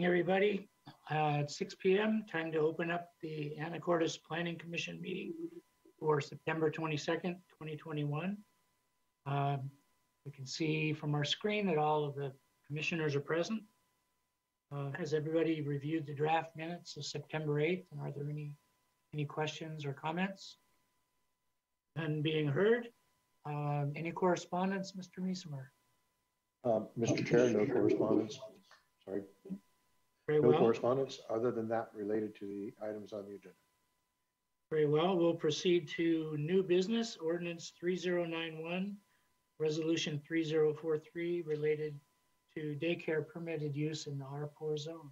Everybody, at 6 p.m., time to open up the Anacortes Planning Commission meeting for September 22nd, 2021. We can see from our screen that all of the commissioners are present. Has everybody reviewed the draft minutes of September 8th? And are there any questions or comments? None being heard. Any correspondence, Mr. Meismer? Mr. Chair, no correspondence. Sorry. Very no well. correspondence other than that related to the items on the agenda. Very well. We'll proceed to new business, ordinance 3091, resolution 3043 related to daycare permitted use in the R4 zone.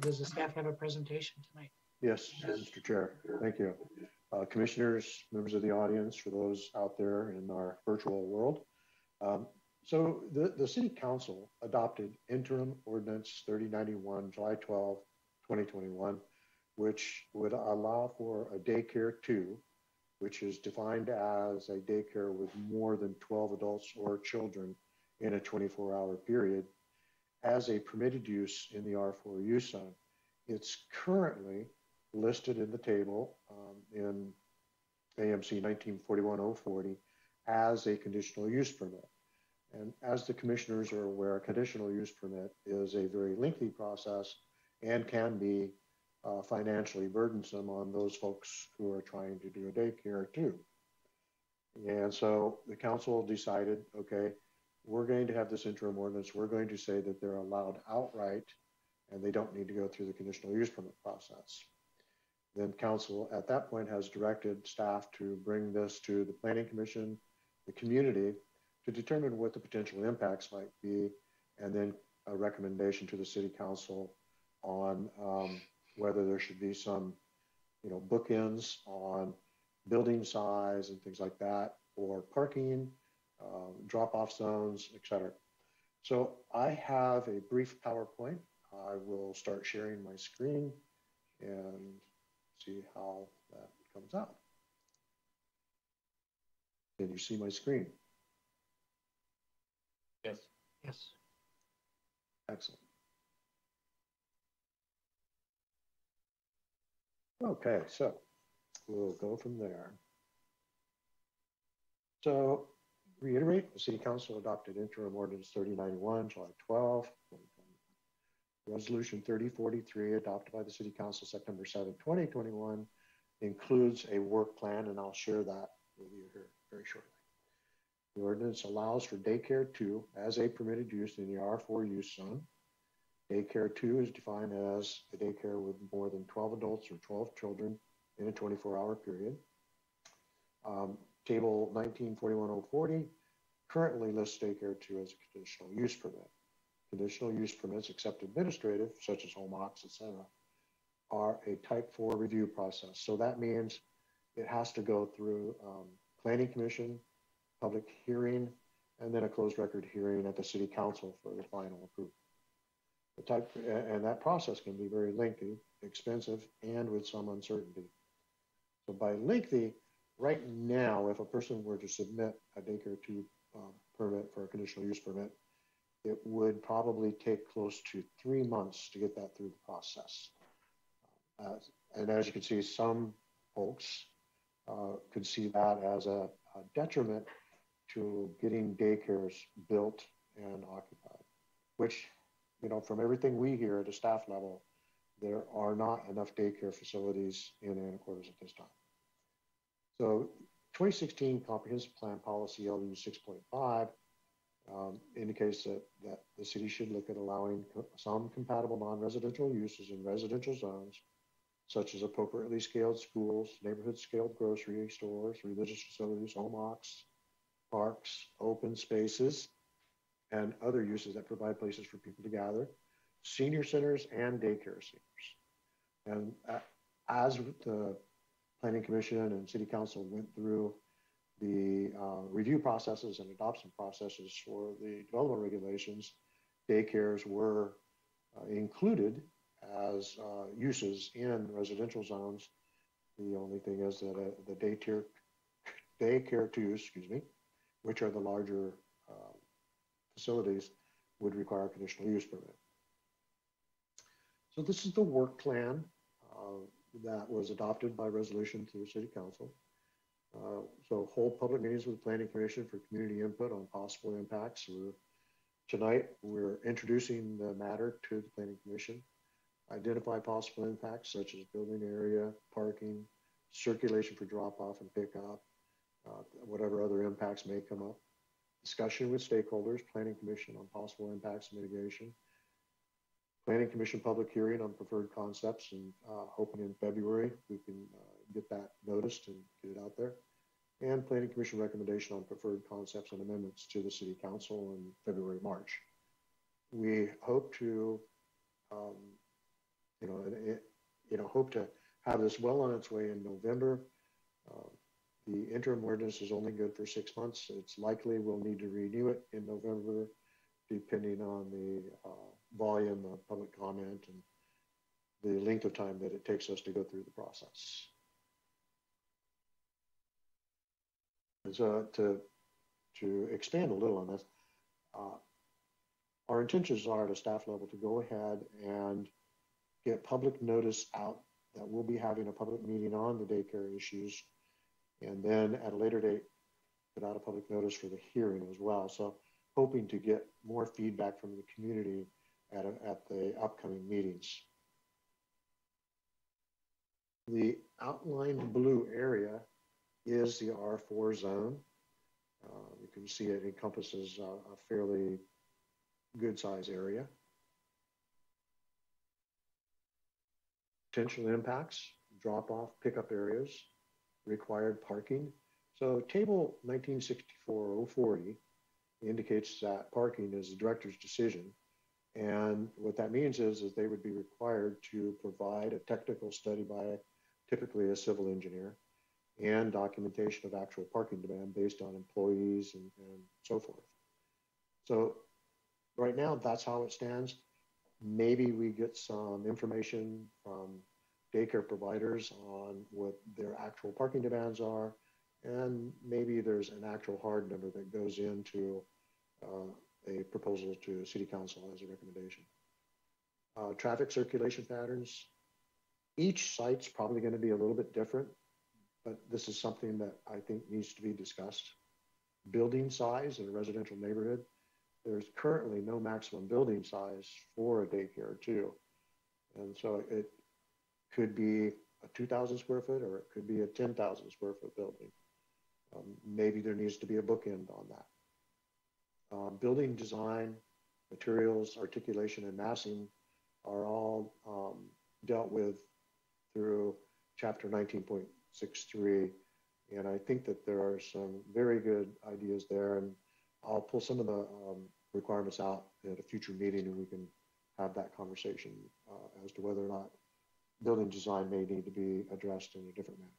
Does the staff have a presentation tonight? Yes, Mr. Chair. Thank you. Commissioners, members of the audience, for those out there in our virtual world. So the City Council adopted interim ordinance 3091, July 12, 2021, which would allow for a daycare 2, which is defined as a daycare with more than 12 adults or children in a 24-hour period as a permitted use in the R4 use zone. It's currently listed in the table in AMC 1941-040 as a conditional use permit. And as the commissioners are aware, a conditional use permit is a very lengthy process and can be financially burdensome on those folks who are trying to do a daycare too. And so the council decided, okay, we're going to have this interim ordinance. We're going to say that they're allowed outright and they don't need to go through the conditional use permit process. Then council at that point has directed staff to bring this to the Planning Commission, the community, to determine what the potential impacts might be, and then a recommendation to the City Council on whether there should be some, bookends on building size and things like that, or parking, drop-off zones, etc. So I have a brief PowerPoint. I will start sharing my screen and see how that comes out. Can you see my screen? Yes. Yes. Excellent. Okay, so we'll go from there. So reiterate, the City Council adopted interim ordinance 3091, July 12, 2020. Resolution 3043, adopted by the City Council September 7, 2021, includes a work plan, and I'll share that with you here very shortly. The ordinance allows for daycare 2 as a permitted use in the R4 use zone. Daycare 2 is defined as a daycare with more than 12 adults or 12 children in a 24-hour period. Table 1941-040 currently lists daycare 2 as a conditional use permit. Conditional use permits, except administrative, such as home ox, etc., are a type 4 review process. So that means it has to go through Planning Commission, public hearing, and then a closed record hearing at the City Council for the final approval. And that process can be very lengthy, expensive, and with some uncertainty. So by lengthy, right now, if a person were to submit a daycare 2 permit for a conditional use permit, it would probably take close to 3 months to get that through the process. And as you can see, some folks could see that as a detriment to getting daycares built and occupied, which, from everything we hear at a staff level, there are not enough daycare facilities in Anacortes at this time. So 2016 Comprehensive Plan Policy LU 6.5 indicates that the city should look at allowing some compatible non-residential uses in residential zones, such as appropriately scaled schools, neighborhood scaled grocery stores, religious facilities, home ox, parks, open spaces, and other uses that provide places for people to gather, senior centers, and daycare centers. And as the Planning Commission and City Council went through the review processes and adoption processes for the development regulations, daycares were included as uses in residential zones. The only thing is that the daycare 2, which are the larger facilities, would require a conditional use permit. So this is the work plan that was adopted by resolution through City Council. So hold public meetings with the Planning Commission for community input on possible impacts. Tonight, we're introducing the matter to the Planning Commission. Identify possible impacts such as building area, parking, circulation for drop-off and pickup, whatever other impacts may come up. Discussion with stakeholders, Planning Commission on possible impacts mitigation. Planning Commission public hearing on preferred concepts, and hoping in February we can get that noticed and get it out there. And Planning Commission recommendation on preferred concepts and amendments to the City Council in February, March. We hope to, hope to have this well on its way in November. The interim ordinance is only good for 6 months. It's likely we'll need to renew it in November, depending on the volume of public comment and the length of time that it takes us to go through the process. And so to expand a little on this, our intentions are at a staff level to go ahead and get public notice out that we'll be having a public meeting on the daycare issues, and then at a later date, put out a public notice for the hearing as well. So hoping to get more feedback from the community at the upcoming meetings. The outlined blue area is the R4 zone. You can see it encompasses a fairly good size area. Potential impacts, drop-off, pickup areas, required parking. So table 1964-040 indicates that parking is the director's decision. And what that means is they would be required to provide a technical study by typically a civil engineer and documentation of actual parking demand based on employees and so forth. So right now, that's how it stands. Maybe we get some information from daycare providers on what their actual parking demands are, and maybe there's an actual hard number that goes into a proposal to City Council as a recommendation. Traffic circulation patterns. Each site's probably going to be a little bit different, but this is something that I think needs to be discussed. Building size in a residential neighborhood. There's currently no maximum building size for a daycare too. And so it could be a 2,000 square foot, or it could be a 10,000 square foot building. Maybe there needs to be a bookend on that. Building design, materials, articulation, and massing are all dealt with through chapter 19.63. And I think that there are some very good ideas there. And I'll pull some of the requirements out at a future meeting, and we can have that conversation as to whether or not building design may need to be addressed in a different manner.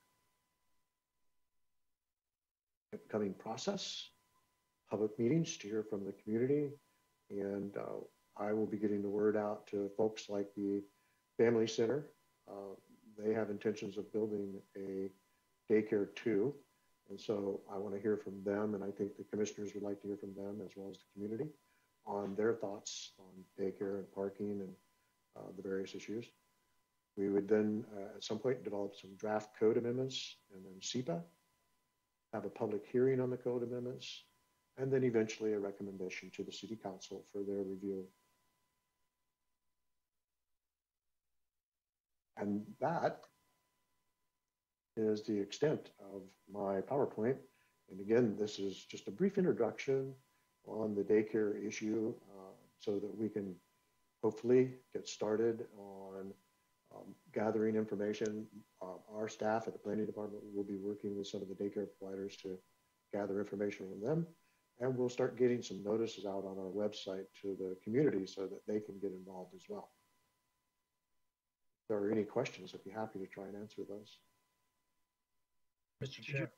Upcoming process, public meetings to hear from the community, and I will be getting the word out to folks like the Family Center. They have intentions of building a daycare too. And so I want to hear from them, and I think the commissioners would like to hear from them as well as the community on their thoughts on daycare and parking and the various issues. We would then at some point develop some draft code amendments, and then SEPA, have a public hearing on the code amendments, and then eventually a recommendation to the City Council for their review. And that is the extent of my PowerPoint. And again, this is just a brief introduction on the daycare issue so that we can hopefully get started on gathering information. Our staff at the planning department will be working with some of the daycare providers to gather information from them. And we'll start getting some notices out on our website to the community so that they can get involved as well. If there are any questions, I'd be happy to try and answer those. Mr. Chair.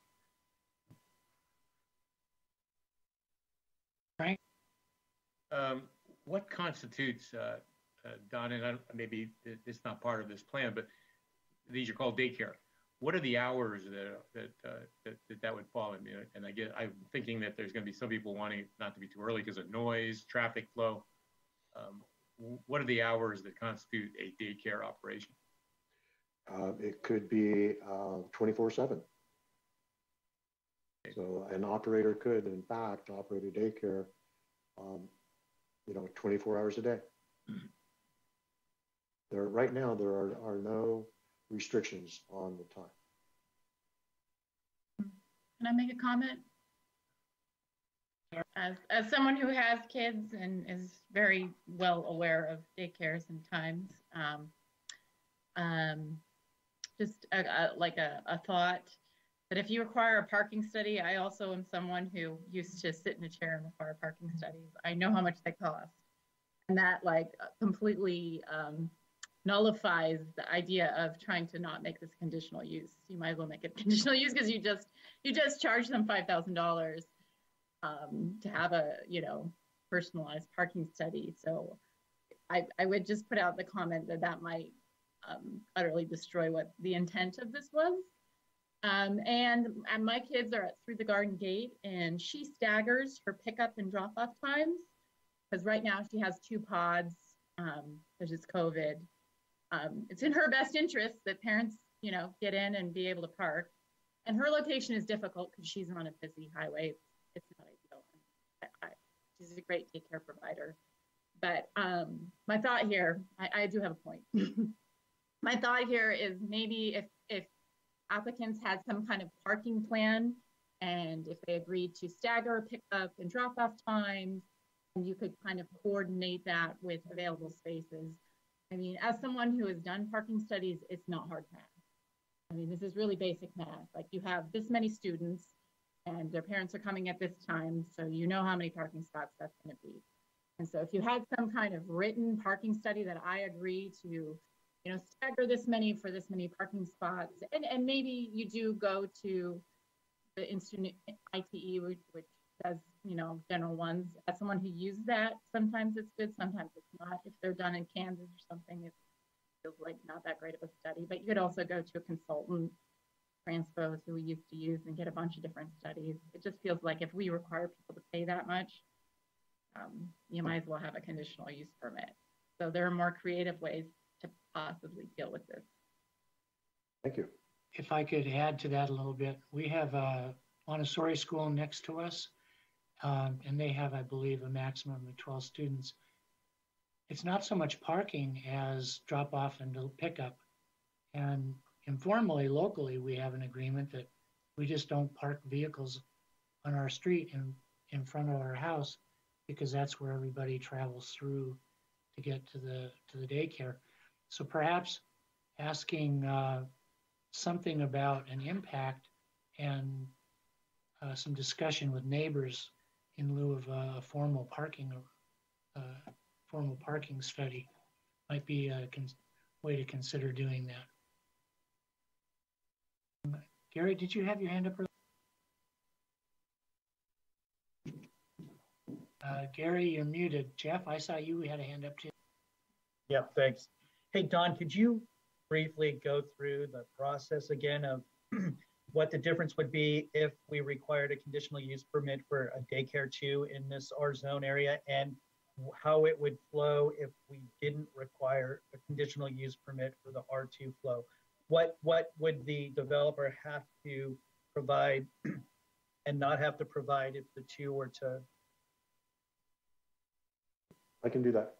Frank? What constitutes, Don, and maybe it's not part of this plan, but these are called daycare. What are the hours that would fall in? And I'm thinking that there's going to be some people wanting it not to be too early because of noise, traffic flow. what are the hours that constitute a daycare operation? It could be 24/7. So an operator could, in fact, operate a daycare, 24 hours a day. Right now, there are no restrictions on the time. Can I make a comment? As someone who has kids and is very well aware of daycares and times, just like a thought that if you require a parking study, I also am someone who used to sit in a chair and require parking studies. I know how much they cost, and that like completely nullifies the idea of trying to not make this conditional use. You might as well make it conditional use because you just charge them $5,000 to have a personalized parking study. So I would just put out the comment that might utterly destroy what the intent of this was. And my kids are through the garden gate, and she staggers her pickup and drop off times because right now she has 2 pods because it's COVID. It's in her best interest that parents, get in and be able to park. And her location is difficult because she's on a busy highway. It's not ideal. She's a great daycare provider. But my thought here, I do have a point. My thought here is maybe if applicants had some kind of parking plan, and if they agreed to stagger pickup and drop off times, and you could kind of coordinate that with available spaces. I mean, as someone who has done parking studies, it's not hard math. I mean, this is really basic math. Like you have this many students and their parents are coming at this time, so you know how many parking spots that's going to be. And so if you had some kind of written parking study that I agree to, stagger this many for this many parking spots, and maybe you do go to the Institute ITE, which does, general ones. As someone who uses that, sometimes it's good, sometimes it's not. If they're done in Kansas or something, it feels like not that great of a study. But you could also go to a consultant, Transpose, who we used to use, and get a bunch of different studies. It just feels like if we require people to pay that much, you might as well have a conditional use permit. So there are more creative ways to possibly deal with this. Thank you. If I could add to that a little bit, we have a Montessori school next to us, and they have, I believe, a maximum of 12 students. It's not so much parking as drop off and pickup. And informally, locally, we have an agreement that we just don't park vehicles on our street in front of our house, because that's where everybody travels through to get to the daycare. So perhaps asking something about an impact and some discussion with neighbors in lieu of a formal parking study might be a way to consider doing that. Gary, did you have your hand up? Gary, you're muted. Jeff, I saw you had a hand up too. Yeah, thanks. Hey, Don, could you briefly go through the process again of what the difference would be if we required a conditional use permit for a daycare too in this R zone area, and how it would flow if we didn't require a conditional use permit for the R2 flow? What would the developer have to provide and not have to provide if the two were to? I can do that.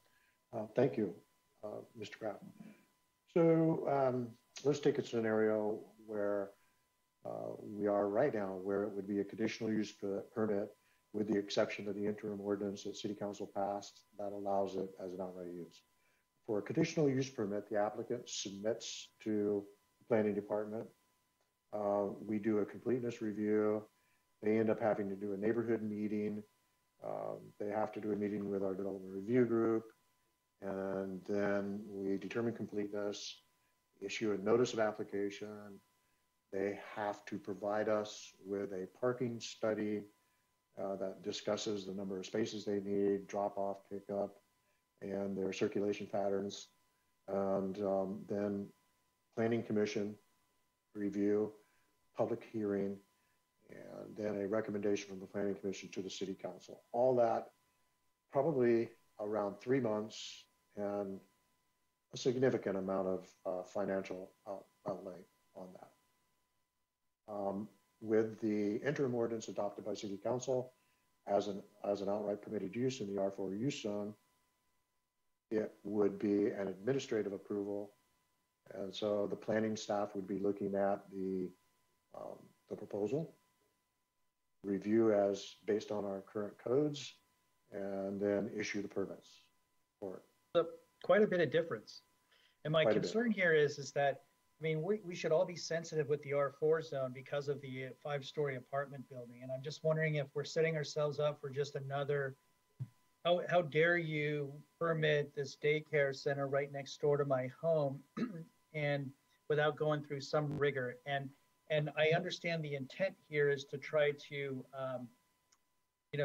Thank you, Mr. Kraft. So let's take a scenario where we are right now, where it would be a conditional use permit, with the exception of the interim ordinance that City Council passed that allows it as an outright use. For a conditional use permit, the applicant submits to the planning department. We do a completeness review. They end up having to do a neighborhood meeting. They have to do a meeting with our development review group. And then we determine completeness, issue a notice of application. They have to provide us with a parking study that discusses the number of spaces they need, drop off, pick up, and their circulation patterns. And then Planning Commission review, public hearing, and then a recommendation from the Planning Commission to the City Council. All that probably around 3 months, and a significant amount of financial outlay on that. With the interim ordinance adopted by City Council as an outright permitted use in the R4 use zone, it would be an administrative approval. And so the planning staff would be looking at the proposal, review as based on our current codes, and then issue the permits for it. So quite a bit of difference. And my concern here is that, I mean, we should all be sensitive with the R4 zone because of the 5-story apartment building. And I'm just wondering if we're setting ourselves up for just another, how dare you permit this daycare center right next door to my home and without going through some rigor. And I understand the intent here is to try to,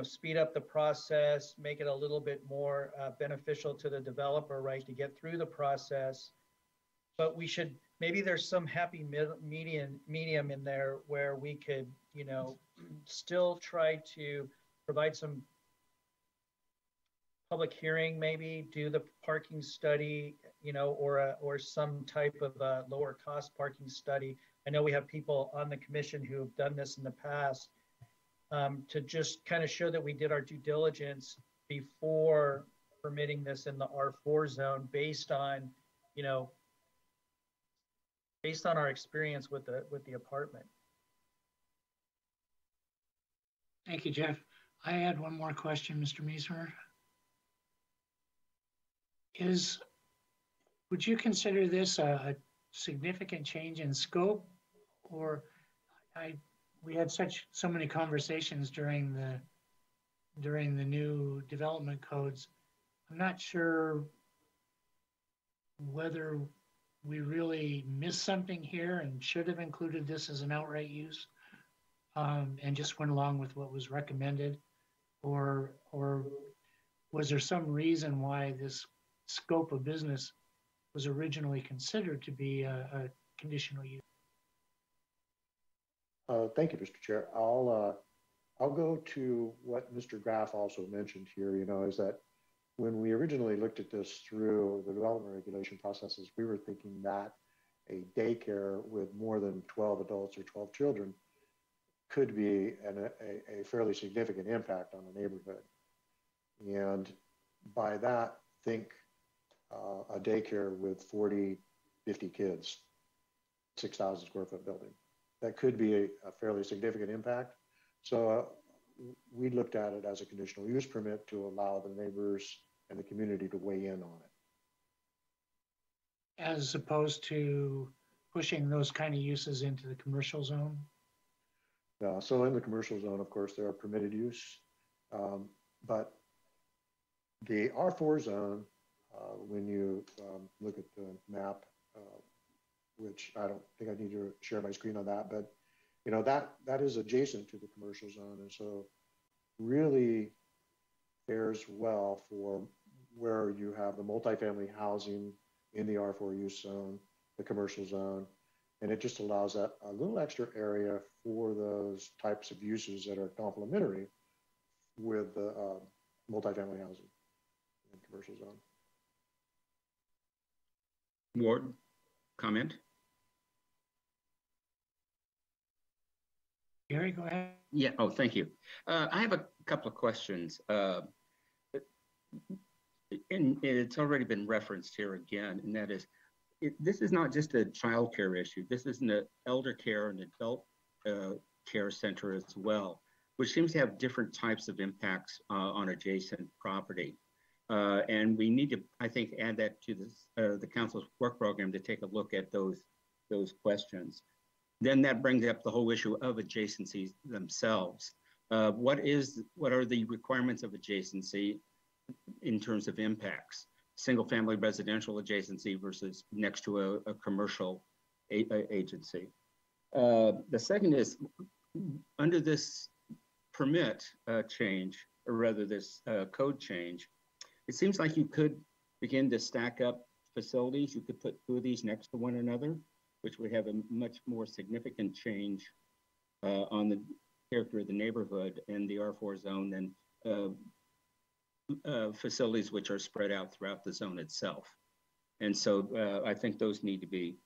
speed up the process, make it a little bit more beneficial to the developer, right, to get through the process. But we should, maybe there's some happy medium in there where we could, still try to provide some public hearing, maybe do the parking study, or some type of lower cost parking study. I know we have people on the commission who have done this in the past, to just kind of show that we did our due diligence before permitting this in the R4 zone based on, based on our experience with the apartment. Thank you, Jeff. I had one more question, Mr. Meismer. Would you consider this a significant change in scope, or we had so many conversations during the new development codes. I'm not sure whether we really missed something here and should have included this as an outright use, and just went along with what was recommended, or was there some reason why this scope of business was originally considered to be a conditional use? Thank you, Mr. Chair. I'll go to what Mr. Graff also mentioned here, is that when we originally looked at this through the development regulation processes, we were thinking that a daycare with more than 12 adults or 12 children could be a fairly significant impact on the neighborhood. And by that, think a daycare with 40, 50 kids, 6,000 square foot building. That could be a fairly significant impact. So we looked at it as a conditional use permit to allow the neighbors and the community to weigh in on it. As opposed to pushing those kind of uses into the commercial zone? So in the commercial zone, of course, there are permitted use, but the R4 zone, when you look at the map, which I don't think I need to share my screen on that, but that is adjacent to the commercial zone, and so really fares well for where you have the multifamily housing in the R4 use zone, the commercial zone, and it just allows that a little extra area for those types of uses that are complementary with the multifamily housing in commercial zone. Ward, comment? Gary, go ahead. Yeah, oh, thank you. I have a couple of questions. And it's already been referenced here again, and that is, this is not just a child care issue. This is an elder care and adult care center as well, which seems to have different types of impacts on adjacent property. And we need to, I think, add that to this, the council's work program to take a look at those questions. Then that brings up the whole issue of adjacencies themselves. What are the requirements of adjacency in terms of impacts? Single family residential adjacency versus next to a commercial agency. The second is, under this permit change, or rather this code change, it seems like you could begin to stack up facilities. You could put two of these next to one another, which would have a much more significant change on the character of the neighborhood in the R4 zone than facilities which are spread out throughout the zone itself. And so I think those need to be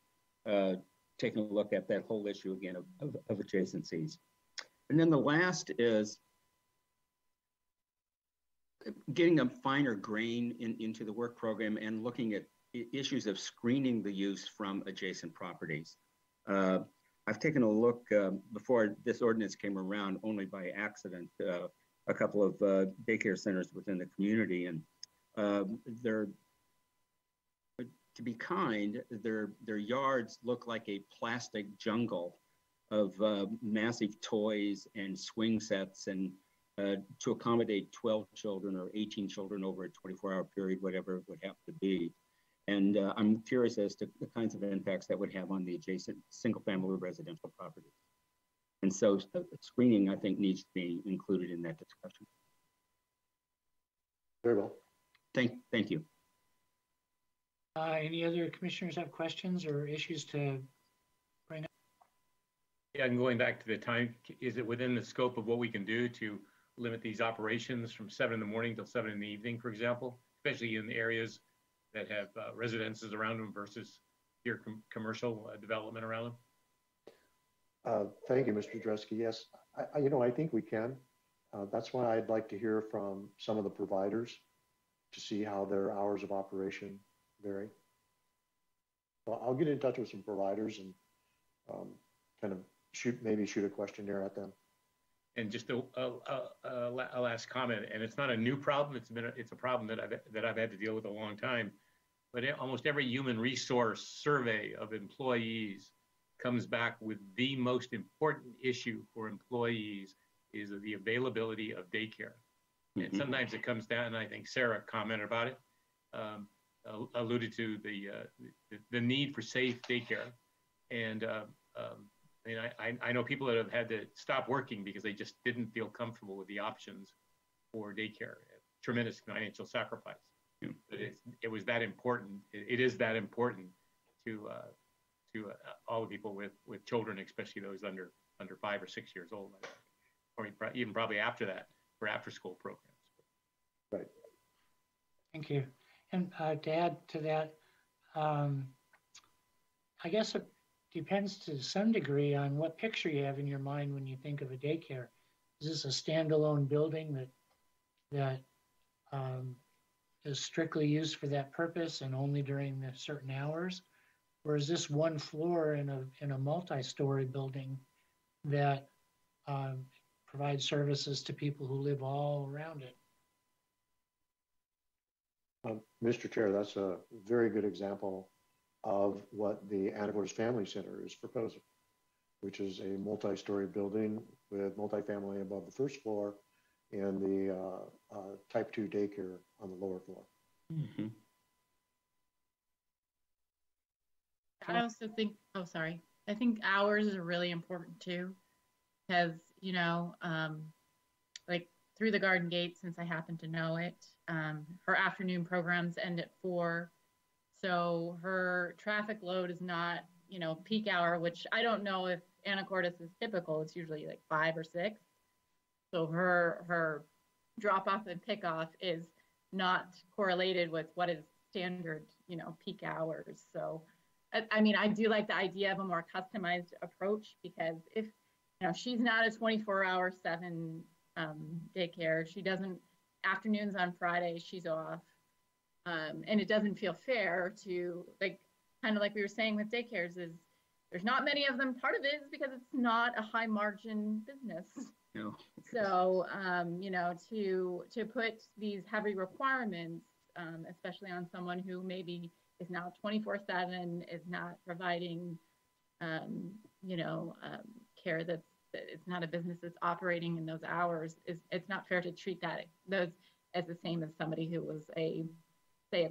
taking a look at that whole issue again of adjacencies. And then the last is getting a finer grain into the work program and looking at issues of screening the use from adjacent properties. I've taken a look before this ordinance came around only by accident, a couple of daycare centers within the community, and they're, to be kind, their yards look like a plastic jungle of massive toys and swing sets, and to accommodate 12 children or 18 children over a 24-hour period, whatever it would have to be. And I'm curious as to the kinds of impacts that would have on the adjacent single-family residential properties. And so screening, I think, needs to be included in that discussion. Very well. Thank you. Any other commissioners have questions or issues to bring up? Yeah, and going back to the time, is it within the scope of what we can do to limit these operations from 7 in the morning till 7 in the evening, for example, especially in the areas that have residences around them versus your commercial development around them? Thank you, Mr. Dresky. Yes, I think we can. That's why I'd like to hear from some of the providers to see how their hours of operation vary. So I'll get in touch with some providers and kind of maybe shoot a questionnaire at them. And just a last comment, and it's not a new problem. It's a problem that I've had to deal with a long time. But almost every human resource survey of employees comes back with the most important issue for employees is the availability of daycare. Mm-hmm. And sometimes it comes down, and I think Sarah commented about it, alluded to the need for safe daycare. And I know people that have had to stop working because they just didn't feel comfortable with the options for daycare. Tremendous financial sacrifice. But it was that important. It is that important to all the people with children, especially those under 5 or 6 years old, or even probably after that for after-school programs. Right. Thank you. And to add to that, I guess it depends to some degree on what picture you have in your mind when you think of a daycare. Is this a standalone building that is strictly used for that purpose and only during the certain hours? Or is this one floor in a multi-story building that provides services to people who live all around it? Mr. Chair, that's a very good example of what the Anacortes Family Center is proposing, which is a multi-story building with multifamily above the first floor and the type 2 daycare on the lower floor. Mm-hmm. I also think, I think hours are really important too, because, like through the garden gate, since I happen to know it, her afternoon programs end at 4. So her traffic load is not, peak hour, which I don't know if Anacortes is typical. It's usually like 5 or 6. So her drop off and pick off is not correlated with what is standard, peak hours. So, I do like the idea of a more customized approach, because if, she's not a 24/7 daycare, she doesn't, afternoons on Friday, she's off. And it doesn't feel fair to, kind of like we were saying with daycares, is there's not many of them. Part of it is because it's not a high margin business. No. So, to put these heavy requirements, especially on someone who maybe is now 24/7, is not providing, care that it's not a business that's operating in those hours, it's not fair to treat those as the same as somebody who was a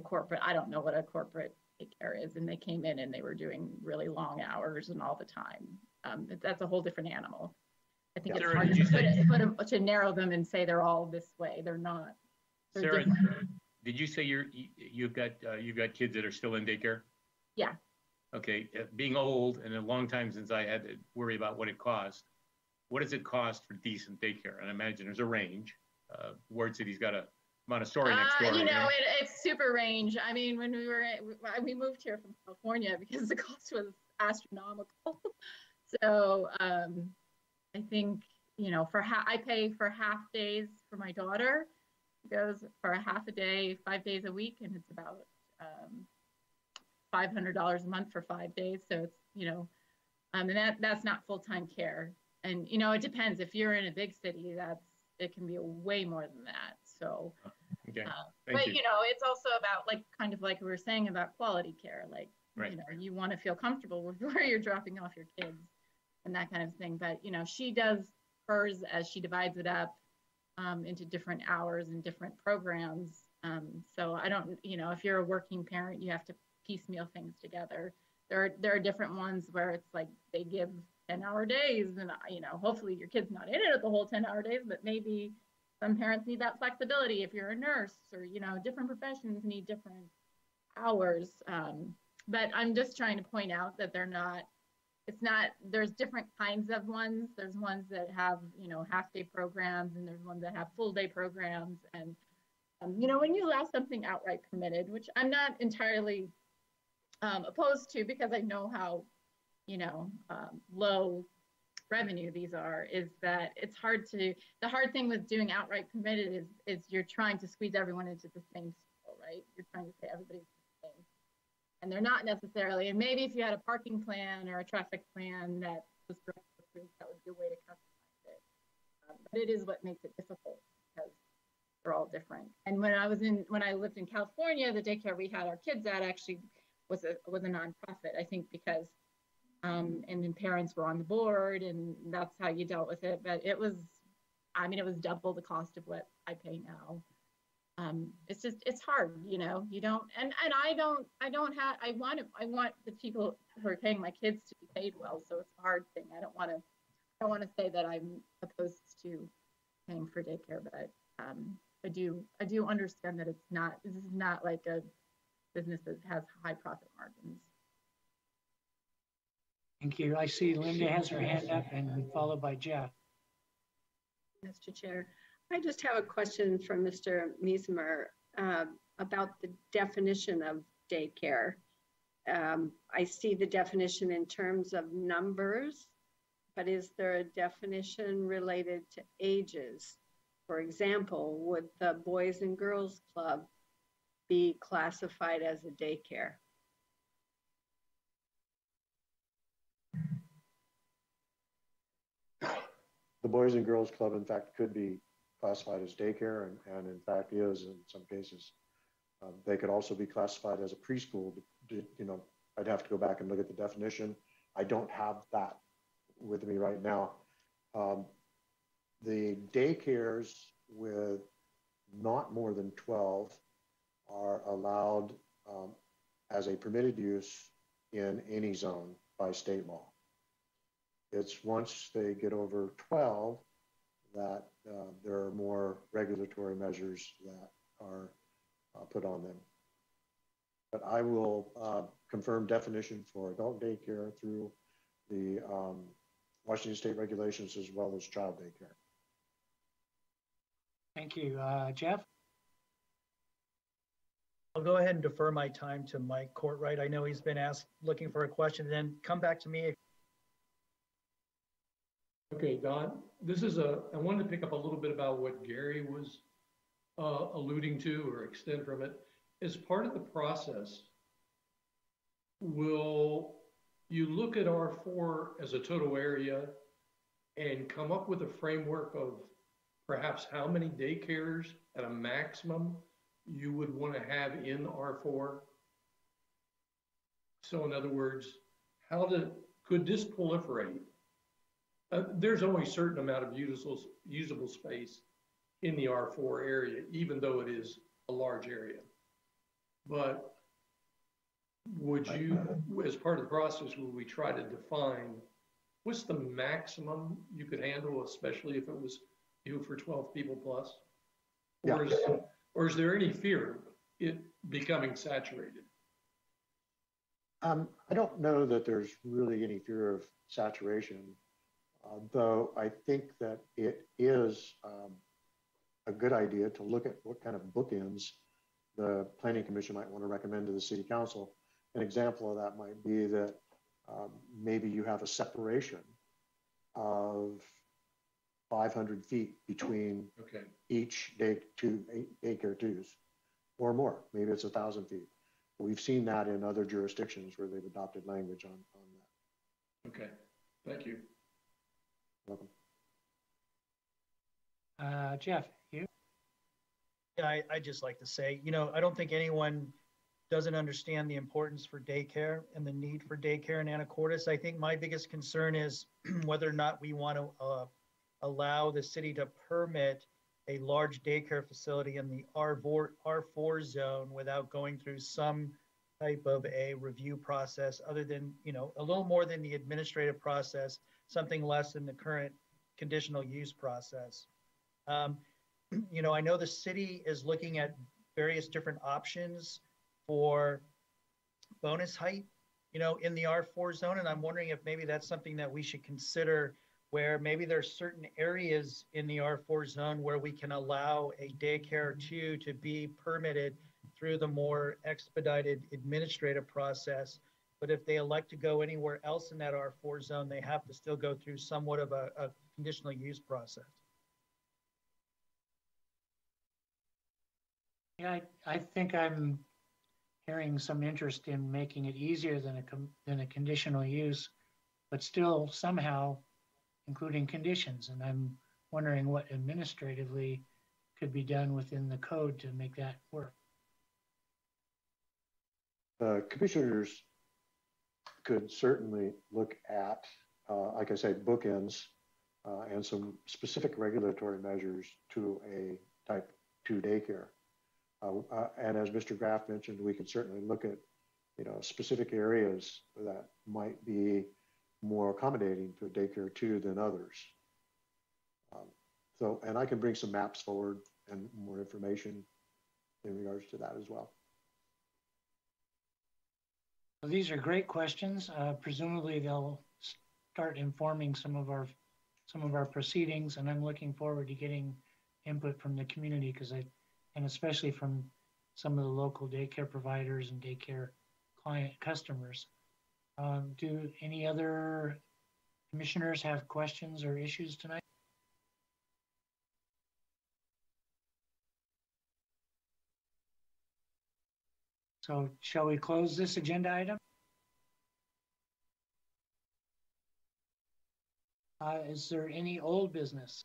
corporate. I don't know what a corporate care is, and they came in and they were doing really long hours and all the time. That's a whole different animal. I think it's hard to narrow them and say they're all this way. They're not. They're Sarah, different. Did you say you've got kids that are still in daycare? Yeah. Okay, being old and a long time since I had to worry about what it cost, what does it cost for decent daycare? And I imagine there's a range. Ward City's got a Montessori next door. You know, it's super range. I mean, when we moved here from California because the cost was astronomical. So I think, you know, I pay for half days for my daughter. It goes for a half a day, 5 days a week, and it's about $500 a month for 5 days. So it's, you know, and that's not full-time care. And, you know, it depends. If you're in a big city, it can be way more than that. So, okay. But you know, it's also about like, kind of like we were saying about quality care. Like, right. You know, you want to feel comfortable with where you're dropping off your kids and that kind of thing. But, you know, she does hers as she divides it up into different hours and different programs. So I don't, you know, if you're a working parent, you have to piecemeal things together. There are different ones where it's like they give 10-hour days, and you know, hopefully your kid's not in it the whole 10-hour days, but maybe some parents need that flexibility. If you're a nurse, or you know, different professions need different hours. But I'm just trying to point out that there's different kinds of ones. There's ones that have, you know, half-day programs, and there's ones that have full-day programs. And you know, when you allow something outright permitted, which I'm not entirely opposed to, because I know how, you know, low revenue these are, is that it's hard to, the hard thing with doing outright permitted is you're trying to squeeze everyone into the same circle, right? You're trying to say everybody's the same. And they're not necessarily, and maybe if you had a parking plan or a traffic plan that was approved, that would be a way to customize it. But it is what makes it difficult, because they're all different. And when I lived in California, the daycare we had our kids at actually was a nonprofit, I think, because and then parents were on the board, and that's how you dealt with it. But it was double the cost of what I pay now. It's hard, you know. You don't, and I want the people who are paying my kids to be paid well. So it's a hard thing. I don't want to say that I'm opposed to paying for daycare, but I do understand that this is not like a business that has high profit margins. Thank you. I see Linda has her hand up, and followed by Jeff. Mr. Chair, I just have a question for Mr. Miesemer about the definition of daycare. I see the definition in terms of numbers, but is there a definition related to ages? For example, would the Boys and Girls Club be classified as a daycare? The Boys and Girls Club, in fact, could be classified as daycare, and in fact is in some cases. They could also be classified as a preschool. You know, I'd have to go back and look at the definition. I don't have that with me right now. The daycares with not more than 12 are allowed as a permitted use in any zone by state law. It's once they get over 12 that there are more regulatory measures that are put on them. But I will confirm definition for adult daycare through the Washington State regulations, as well as child daycare. Thank you. Jeff? I'll go ahead and defer my time to Mike Courtright. I know he's been looking for a question, then come back to me. Okay, Don, I wanted to pick up a little bit about what Gary was alluding to, or extend from it. As part of the process, will you look at R4 as a total area and come up with a framework of perhaps how many daycares at a maximum you would want to have in R4? So in other words, could this proliferate? There's only a certain amount of usable space in the R4 area, even though it is a large area. But would you, as part of the process, would we try to define what's the maximum you could handle, especially if it was for 12 people plus? Or, yeah. Or is there any fear of it becoming saturated? I don't know that there's really any fear of saturation, though I think that it is a good idea to look at what kind of bookends the planning commission might want to recommend to the city council. An example of that might be that maybe you have a separation of 500 feet between Okay. each daycare twos or more. Maybe it's 1,000 feet. We've seen that in other jurisdictions where they've adopted language on that. Okay. Thank you. Welcome. Jeff, you? Yeah, I just like to say, I don't think anyone doesn't understand the importance for daycare and the need for daycare in Anacortes. I think my biggest concern is whether or not we want to allow the city to permit a large daycare facility in the R4 zone without going through some type of a review process other than, a little more than the administrative process, something less than the current conditional use process. I know the city is looking at various different options for bonus height, in the R4 zone. And I'm wondering if maybe that's something that we should consider, where maybe there's certain areas in the R4 zone where we can allow a daycare two to be permitted through the more expedited administrative process. But if they elect to go anywhere else in that R4 zone, they have to still go through somewhat of a conditional use process. Yeah, I think I'm hearing some interest in making it easier than a conditional use, but still somehow including conditions. And I'm wondering what administratively could be done within the code to make that work. Commissioners could certainly look at, like I said, bookends and some specific regulatory measures to a type 2 daycare. And as Mr. Graff mentioned, we could certainly look at, specific areas that might be more accommodating to a daycare 2 than others. And I can bring some maps forward and more information in regards to that as well. Well, these are great questions. Presumably they'll start informing some of our proceedings, and I'm looking forward to getting input from the community and especially from some of the local daycare providers and daycare client customers. Do any other commissioners have questions or issues tonight? So shall we close this agenda item? Is there any old business?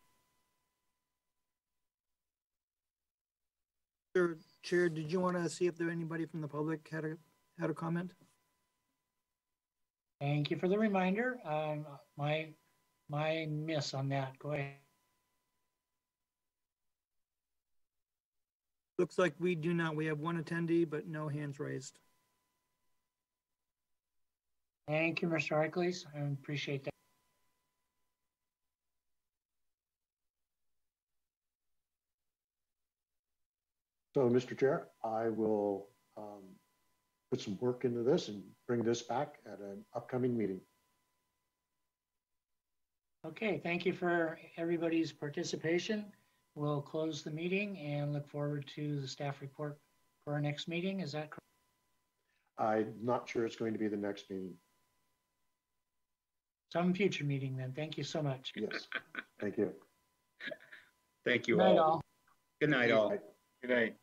Chair, did you want to see if there anybody from the public had a comment? Thank you for the reminder. My miss on that. Go ahead. Looks like we do not. We have one attendee, but no hands raised. Thank you, Mr. Arkley. I appreciate that. So, Mr. Chair, I will put some work into this and bring this back at an upcoming meeting. Okay, thank you for everybody's participation. We'll close the meeting and look forward to the staff report for our next meeting. Is that correct? I'm not sure it's going to be the next meeting. Some future meeting then. Thank you so much. Yes, thank you. Thank you Good night, all. all. Good night, all. Good night.